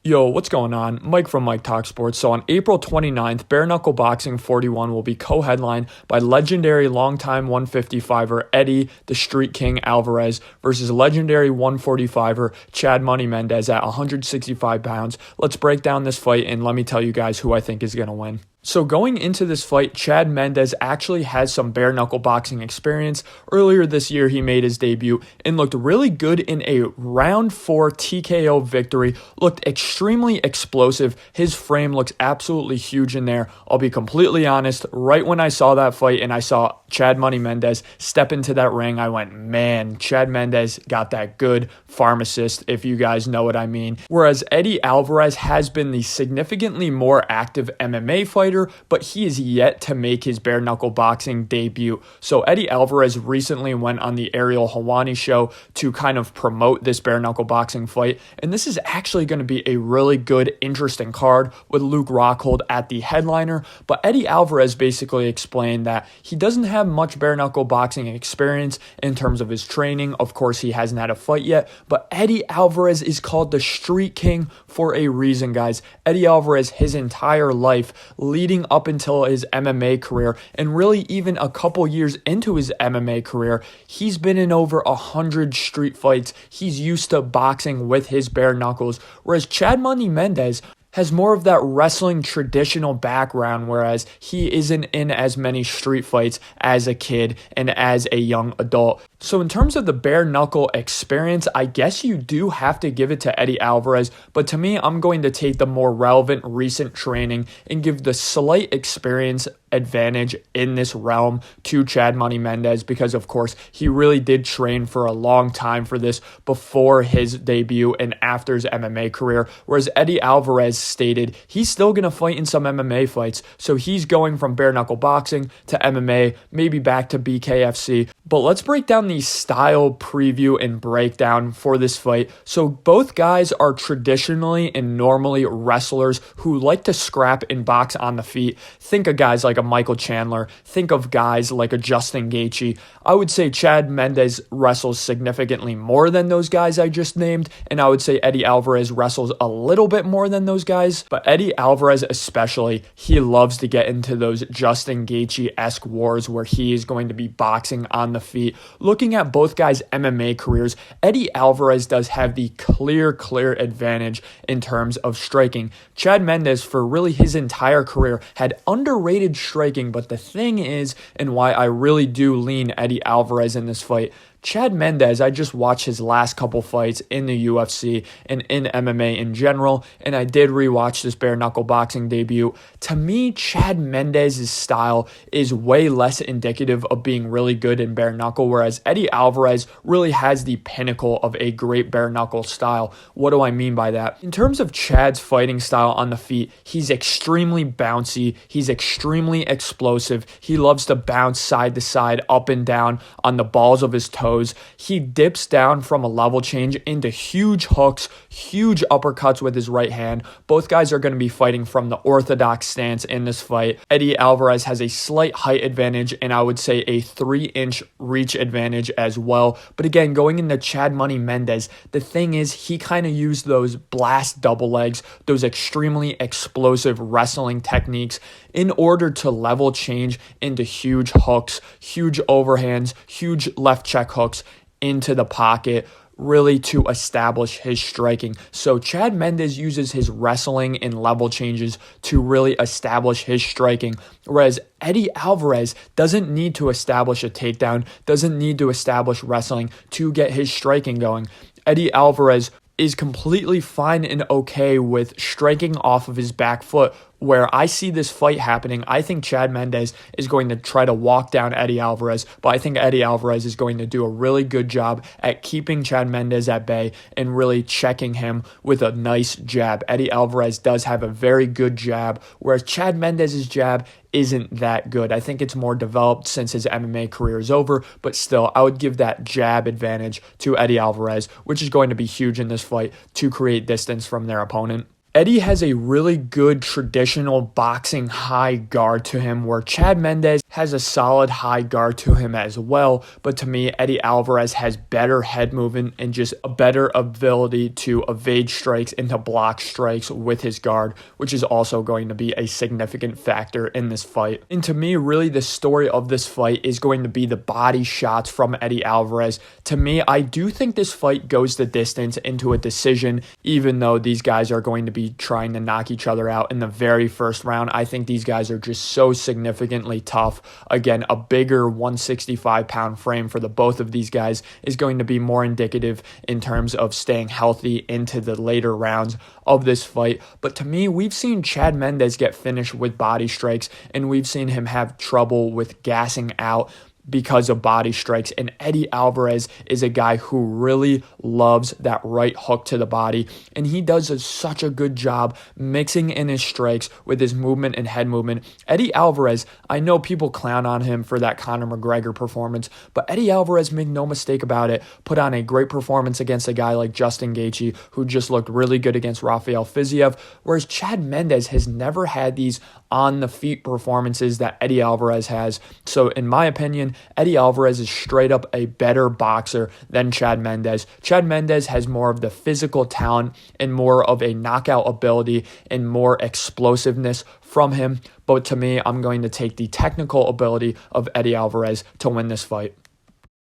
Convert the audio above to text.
Yo, what's going on? Mike from Mike Talk Sports. So on April 29th, Bare Knuckle Boxing 41 will be co-headlined by legendary longtime 155er Eddie the Street King Alvarez versus legendary 145er Chad Money Mendes at 165 pounds. Let's break down this fight and let me tell you guys who I think is going to win. So going into this fight, Chad Mendes actually has some bare knuckle boxing experience. Earlier this year, he made his debut and looked really good in a round 4 TKO victory. Looked extremely explosive. His frame looks absolutely huge in there. I'll be completely honest, right when I saw that fight and I saw Chad Money Mendes step into that ring, I went, man, Chad Mendes got that good pharmacist, if you guys know what I mean. Whereas Eddie Alvarez has been the significantly more active MMA fighter, but he is yet to make his bare knuckle boxing debut. So Eddie Alvarez recently went on the Ariel Helwani show to kind of promote this bare knuckle boxing fight, and this is actually going to be a really good, interesting card with Luke Rockhold at the headliner. But Eddie Alvarez basically explained that he doesn't have much bare knuckle boxing experience in terms of his training. Of course, he hasn't had a fight yet, but Eddie Alvarez is called the Street King for a reason, guys. Eddie Alvarez, his entire life, leading up until his MMA career, and really even a couple years into his MMA career, he's been in over 100 street fights. He's used to boxing with his bare knuckles, whereas Chad Money Mendes has more of that wrestling traditional background, whereas he isn't in as many street fights as a kid and as a young adult. So in terms of the bare knuckle experience, I guess you do have to give it to Eddie Alvarez, but to me, I'm going to take the more relevant recent training and give the slight experience advantage in this realm to Chad Money Mendes, because of course he really did train for a long time for this before his debut and after his MMA career, whereas Eddie Alvarez stated he's still going to fight in some MMA fights, so he's going from bare knuckle boxing to MMA, maybe back to BKFC. But let's break down the style preview and breakdown for this fight. So both guys are traditionally and normally wrestlers who like to scrap and box on the feet. Think of guys like a Michael Chandler. Think of guys like a Justin Gaethje. I would say Chad Mendes wrestles significantly more than those guys I just named, and I would say Eddie Alvarez wrestles a little bit more than those guys. But Eddie Alvarez especially, he loves to get into those Justin Gaethje-esque wars where he is going to be boxing on the feet. Looking at both guys' MMA careers, Eddie Alvarez does have the clear advantage in terms of striking. Chad Mendes, for really his entire career, had underrated striking, but the thing is, and why I really do lean Eddie Alvarez in this fight, Chad Mendes, I just watched his last couple fights in the UFC and in MMA in general, and I did rewatch this bare knuckle boxing debut. To me, Chad Mendes' style is way less indicative of being really good in bare knuckle, whereas Eddie Alvarez really has the pinnacle of a great bare knuckle style. What do I mean by that? In terms of Chad's fighting style on the feet, he's extremely bouncy, he's extremely explosive, he loves to bounce side to side, up and down on the balls of his toes. He dips down from a level change into huge hooks, huge uppercuts with his right hand. Both guys are going to be fighting from the orthodox stance in this fight. Eddie Alvarez has a slight height advantage, and I would say a 3-inch reach advantage as well. But again, going into Chad Money Mendes, the thing is he kind of used those blast double legs, those extremely explosive wrestling techniques in order to level change into huge hooks, huge overhands, huge left check hooks into the pocket, really to establish his striking. So Chad Mendes uses his wrestling and level changes to really establish his striking, whereas Eddie Alvarez doesn't need to establish a takedown, doesn't need to establish wrestling to get his striking going. Eddie Alvarez is completely fine and okay with striking off of his back foot. Where I see this fight happening, I think Chad Mendes is going to try to walk down Eddie Alvarez, but I think Eddie Alvarez is going to do a really good job at keeping Chad Mendes at bay and really checking him with a nice jab. Eddie Alvarez does have a very good jab, whereas Chad Mendes' jab isn't that good. I think it's more developed since his MMA career is over, but still, I would give that jab advantage to Eddie Alvarez, which is going to be huge in this fight to create distance from their opponent. Eddie has a really good traditional boxing high guard to him, where Chad Mendes has a solid high guard to him as well. But to me, Eddie Alvarez has better head movement and just a better ability to evade strikes and to block strikes with his guard, which is also going to be a significant factor in this fight. And to me, really the story of this fight is going to be the body shots from Eddie Alvarez. To me, I do think this fight goes the distance into a decision, even though these guys are going to be trying to knock each other out in the very first round. I think these guys are just so significantly tough. Again, a bigger 165-pound frame for the both of these guys is going to be more indicative in terms of staying healthy into the later rounds of this fight. But to me, we've seen Chad Mendes get finished with body strikes, and we've seen him have trouble with gassing out because of body strikes. And Eddie Alvarez is a guy who really loves that right hook to the body, and he does such a good job mixing in his strikes with his movement and head movement. Eddie Alvarez, I know people clown on him for that Conor McGregor performance, but Eddie Alvarez, make no mistake about it, put on a great performance against a guy like Justin Gaethje, who just looked really good against Rafael Fiziev, whereas Chad Mendes has never had these on-the-feet performances that Eddie Alvarez has. So in my opinion, Eddie Alvarez is straight up a better boxer than Chad Mendes. Chad Mendes has more of the physical talent and more of a knockout ability and more explosiveness from him. But to me, I'm going to take the technical ability of Eddie Alvarez to win this fight.